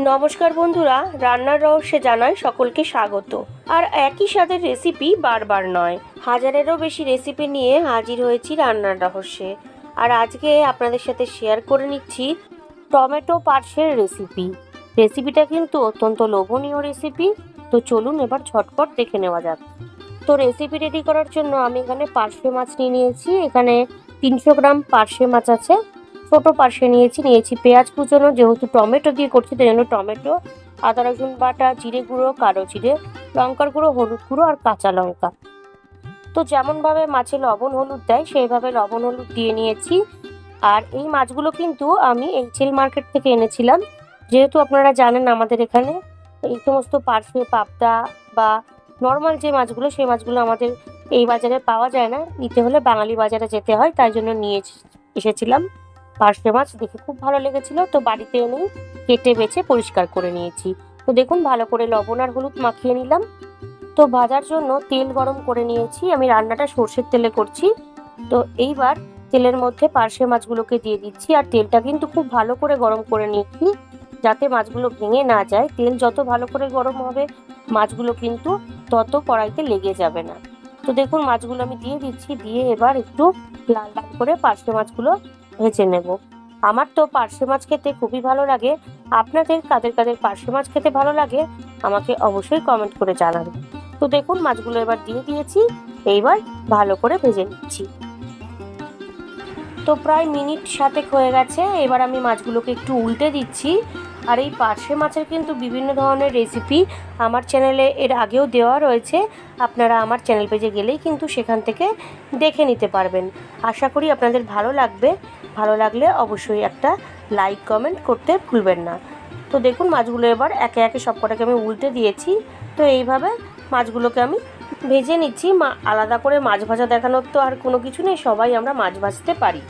নমস্কার বন্ধুরা, রান্নার রহস্যে জানাই সকলকে স্বাগত। আর একই স্বাদের রেসিপি বারবার নয়, হাজারেরও বেশি রেসিপি নিয়ে হাজির হয়েছি রান্নার রহস্যে। আর আজকে আপনাদের সাথে শেয়ার করে নিচ্ছি টমেটো পার্সের রেসিপিটা কিন্তু অত্যন্ত লোভনীয় রেসিপি। তো চলুন এবার ঝটপট দেখে নেওয়া যাক। তো রেসিপি রেডি করার জন্য আমি এখানে পার্শে মাছ নিয়ে নিয়েছি। এখানে 300 গ্রাম পার্শে মাছ আছে। ছোটো পার্শে নিয়েছি পেঁয়াজ কুচোনো, যেহেতু টমেটো দিয়ে করছি তাই জন্য টমেটো, আদা রসুন বাটা, জিরে গুঁড়ো, কালো জিরে, লঙ্কার গুঁড়ো, হলুদ গুঁড়ো আর কাঁচা লঙ্কা। তো যেমনভাবে মাছে লবণ হলুদ দেয় সেইভাবে লবণ হলুদ দিয়ে নিয়েছি। আর এই মাছগুলো কিন্তু আমি এইচএল মার্কেট থেকে এনেছিলাম। যেহেতু আপনারা জানেন আমাদের এখানে এই সমস্ত পার্শে, পাবদা বা নর্মাল যে মাছগুলো সেই মাছগুলো আমাদের এই বাজারে পাওয়া যায় না, নিতে হলে বাঙালি বাজারে যেতে হয়, তাই জন্য নিয়ে এসেছিলাম। পার্শে মাছ দেখে খুব ভালো লেগেছিল, তো বাড়িতে এনেই কেটে বেছে পরিষ্কার করে নিয়েছি। তো দেখুন ভালো করে লবণ আর হলুদ মাখিয়ে নিলাম। তো ভাজার জন্য তেল গরম করে নিয়েছি। আমি রান্নাটা সর্ষের তেলে করছি। তো এইবার তেলের মধ্যে পার্শে মাছগুলোকে দিয়ে দিচ্ছি। আর তেলটা কিন্তু খুব ভালো করে গরম করে নিচ্ছি যাতে মাছগুলো ভেঙে না যায়। তেল যত ভালো করে গরম হবে মাছগুলো কিন্তু তত কড়াইতে লেগে যাবে না। তো দেখুন মাছগুলো আমি দিয়ে দিচ্ছি, দিয়ে এবার একটু লাল লাল করে পার্শে মাছগুলো ভেজে নেব। আমার তো পার্শে মাছ খেতে খুবই ভালো লাগে। আপনাদের কাদের কাদের পার্শে মাছ খেতে ভালো লাগে আমাকে অবশ্যই কমেন্ট করে জানাবেন। তো দেখুন মাছগুলো এবার দিয়ে দিয়েছি, এইবার ভালো করে ভেজে নিচ্ছি। তো প্রায় মিনিট 7 হয়ে গেছে। এবার আমি মাছগুলোকে একটু উল্টে দিচ্ছি। আর এই পার্শে মাছের কিন্তু বিভিন্ন ধরনের রেসিপি আমার চ্যানেলে এর আগেও দেওয়া রয়েছে। আপনারা আমার চ্যানেল পেজে গেলেই কিন্তু সেখান থেকে দেখে নিতে পারবেন। আশা করি আপনাদের ভালো লাগবে। ভালো লাগলে অবশ্যই একটা লাইক কমেন্ট করতে ভুলবেন না। তো দেখুন মাছগুলো এবার একে একে সবকটাকে আমি উল্টে দিয়েছি। তো এইভাবে মাছগুলোকে আমি ভেজে নিচ্ছি। আলাদা করে মাছ ভাজা দেখানোর তো আর কোনো কিছু নেই, সবাই আমরা মাছ ভাজতে পারি।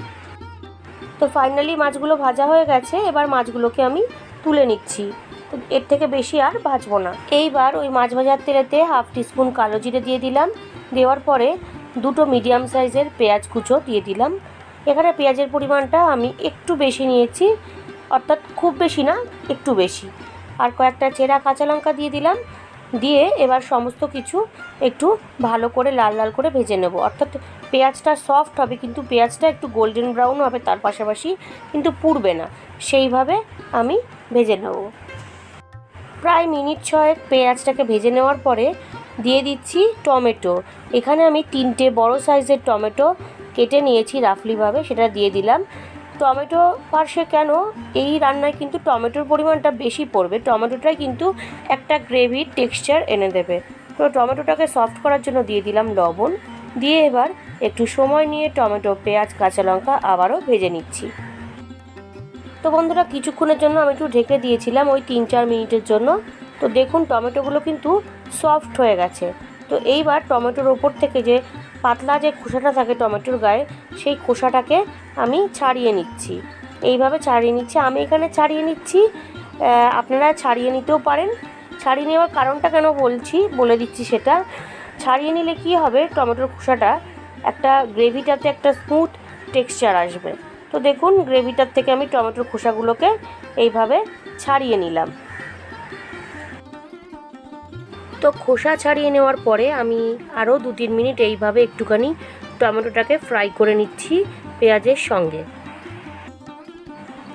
তো ফাইনালি মাছগুলো ভাজা হয়ে গেছে। এবার মাছগুলোকে আমি তুলে নিচ্ছি। তো এর থেকে বেশি আর ভাজবো না। এইবার ওই মাছ ভাজার তেলেতে 1/2 টিস্পুন কালো জিরে দিয়ে দিলাম। দেওয়ার পরে 2টো মিডিয়াম সাইজের পেঁয়াজ কুচো দিয়ে দিলাম। এখানে পেঁয়াজের পরিমাণটা আমি একটু বেশি নিয়েছি, অর্থাৎ খুব বেশি না, একটু বেশি। আর কয়েকটা চেরা কাঁচা লঙ্কা দিয়ে দিলাম। দিয়ে এবার সমস্ত কিছু একটু ভালো করে লাল লাল করে ভেজে নেব। অর্থাৎ পেঁয়াজটা সফট হবে কিন্তু পেঁয়াজটা একটু গোল্ডেন ব্রাউন হবে, তার পাশাপাশি কিন্তু পুড়বে না, সেইভাবে আমি ভেজে নেব। প্রায় মিনিট 6 পেঁয়াজটাকে ভেজে নেওয়ার পরে দিয়ে দিচ্ছি টমেটো। এখানে আমি 3টে বড় সাইজের টমেটো কেটে নিয়েছি রাফলিভাবে, সেটা দিয়ে দিলাম। টমেটো পার্শে কেন, এই রান্নায় কিন্তু টমেটোর পরিমাণটা বেশি পড়বে। টমেটোটাই কিন্তু একটা গ্রেভির টেক্সচার এনে দেবে। তো টমেটোটাকে সফট করার জন্য দিয়ে দিলাম লবণ। দিয়ে এবার একটু সময় নিয়ে টমেটো, পেঁয়াজ, কাঁচা লঙ্কা আবারও ভেজে নিচ্ছি। তো বন্ধুরা কিছুক্ষণের জন্য আমি একটু ঢেকে দিয়েছিলাম, ওই 3-4 মিনিটের জন্য। তো দেখুন টমেটোগুলো কিন্তু সফট হয়ে গেছে। তো এইবার টমেটোর ওপর থেকে যে পাতলা যে খোসাটা থাকে টমেটোর গায়ে, সেই খোসাটাকে আমি ছাড়িয়ে নিচ্ছি। এইভাবে ছাড়িয়ে নিচ্ছি, আমি এখানে ছাড়িয়ে নিচ্ছি, আপনারা ছাড়িয়ে নিতেও পারেন। ছাড়িয়ে নেওয়ার কারণটা কেন বলে দিচ্ছি সেটা। ছাড়িয়ে নিলে কি হবে, টমেটোর খোসাটা একটা গ্রেভিটাতে একটা স্মুথ টেক্সচার আসবে। তো দেখুন গ্রেভিটার থেকে আমি টমেটোর খোসাগুলোকে এইভাবে ছাড়িয়ে নিলাম। তো খোসা ছাড়িয়ে নেওয়ার পরে আমি আরও 2-3 মিনিট এইভাবে একটুখানি টমেটোটাকে ফ্রাই করে নিচ্ছি পেঁয়াজের সঙ্গে।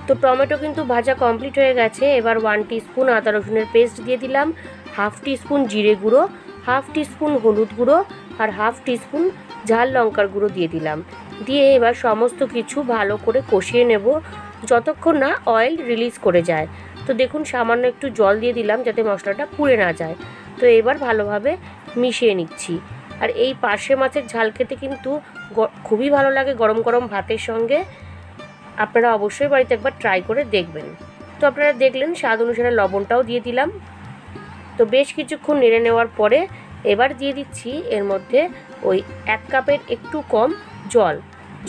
তো টমেটো কিন্তু ভাজা কমপ্লিট হয়ে গেছে। এবার 1 টিস্পুন আদা রসুনের পেস্ট দিয়ে দিলাম, 1/2 টিস্পুন জিরে গুঁড়ো, 1/2 টিস্পুন হলুদ গুঁড়ো আর 1/2 টিস্পুন ঝাল লঙ্কার গুঁড়ো দিয়ে দিলাম। দিয়ে এবার সমস্ত কিছু ভালো করে কষিয়ে নেব যতক্ষণ না অয়েল রিলিজ করে যায়। তো দেখুন সামান্য একটু জল দিয়ে দিলাম যাতে মশলাটা পুড়ে না যায়। তো এবার ভালোভাবে মিশিয়ে নিচ্ছি। আর এই পার্শে মাছের ঝাল খেতে কিন্তু খুবই ভালো লাগে গরম গরম ভাতের সঙ্গে। আপনারা অবশ্যই বাড়িতে একবার ট্রাই করে দেখবেন। তো আপনারা দেখলেন স্বাদ অনুসারে লবণটাও দিয়ে দিলাম। তো বেশ কিছুক্ষণ নেড়ে নেওয়ার পরে এবার দিয়ে দিচ্ছি এর মধ্যে ওই 1 কাপের একটু কম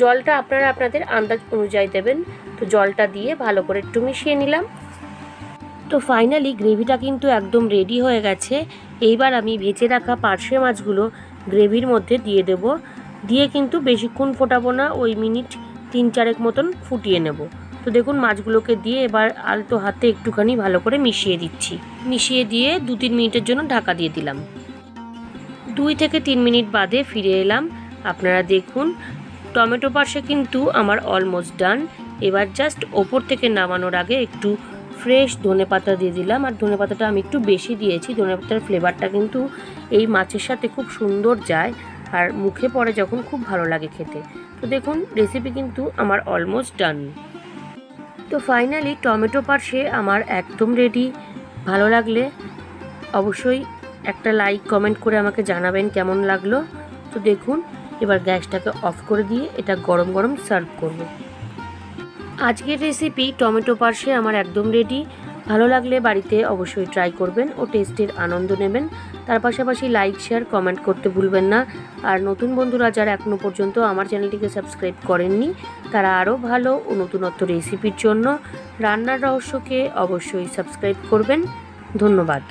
জলটা আপনারা আপনাদের আন্দাজ অনুযায়ী দেবেন। তো জলটা দিয়ে ভালো করে একটু মিশিয়ে নিলাম। তো ফাইনালি গ্রেভিটা কিন্তু একদম রেডি হয়ে গেছে। এইবার আমি ভেজে রাখা পার্শে মাছগুলো গ্রেভির মধ্যে দিয়ে দেব। দিয়ে কিন্তু বেশিক্ষণ ফোটাবো না, ওই মিনিট 3-4 মতন ফুটিয়ে নেব। তো দেখুন মাছগুলোকে দিয়ে এবার আলতো হাতে একটুখানি ভালো করে মিশিয়ে দিচ্ছি। মিশিয়ে দিয়ে 2-3 মিনিটের জন্য ঢাকা দিয়ে দিলাম। 2 থেকে 3 মিনিট বাদে ফিরে এলাম। আপনারা দেখুন টমেটো পার্শে কিন্তু আমার অলমোস্ট ডান। এবার জাস্ট ওপর থেকে নামানোর আগে একটু ফ্রেশ ধনেপাতা দিয়ে দিলাম। আর ধনেপাতাটা আমি একটু বেশি দিয়েছি, ধনেপাতার ফ্লেভারটা কিন্তু এই মাছের সাথে খুব সুন্দর যায় আর মুখে পড়ে যখন খুব ভালো লাগে খেতে। তো দেখুন রেসিপি কিন্তু আমার অলমোস্ট ডান। তো ফাইনালি টমেটো পার্শে আমার একদম রেডি। ভালো লাগলে অবশ্যই একটা লাইক কমেন্ট করে আমাকে জানাবেন কেমন লাগলো। তো দেখুন এবার গ্যাসটাকে অফ করে দিয়ে এটা গরম গরম সার্ভ করব। আজকের রেসিপি টমেটো পার্শে আমার একদম রেডি। ভালো লাগলে বাড়িতে অবশ্যই ট্রাই করবেন ও টেস্টের আনন্দ নেবেন। তার পাশাপাশি লাইক শেয়ার কমেন্ট করতে ভুলবেন না। আর নতুন বন্ধুরা যারা এখনও পর্যন্ত আমার চ্যানেলটিকে সাবস্ক্রাইব করেননি তারা আরও ভালো ও নতুনত্ব রেসিপির জন্য রান্নার রহস্যকে অবশ্যই সাবস্ক্রাইব করবেন। ধন্যবাদ।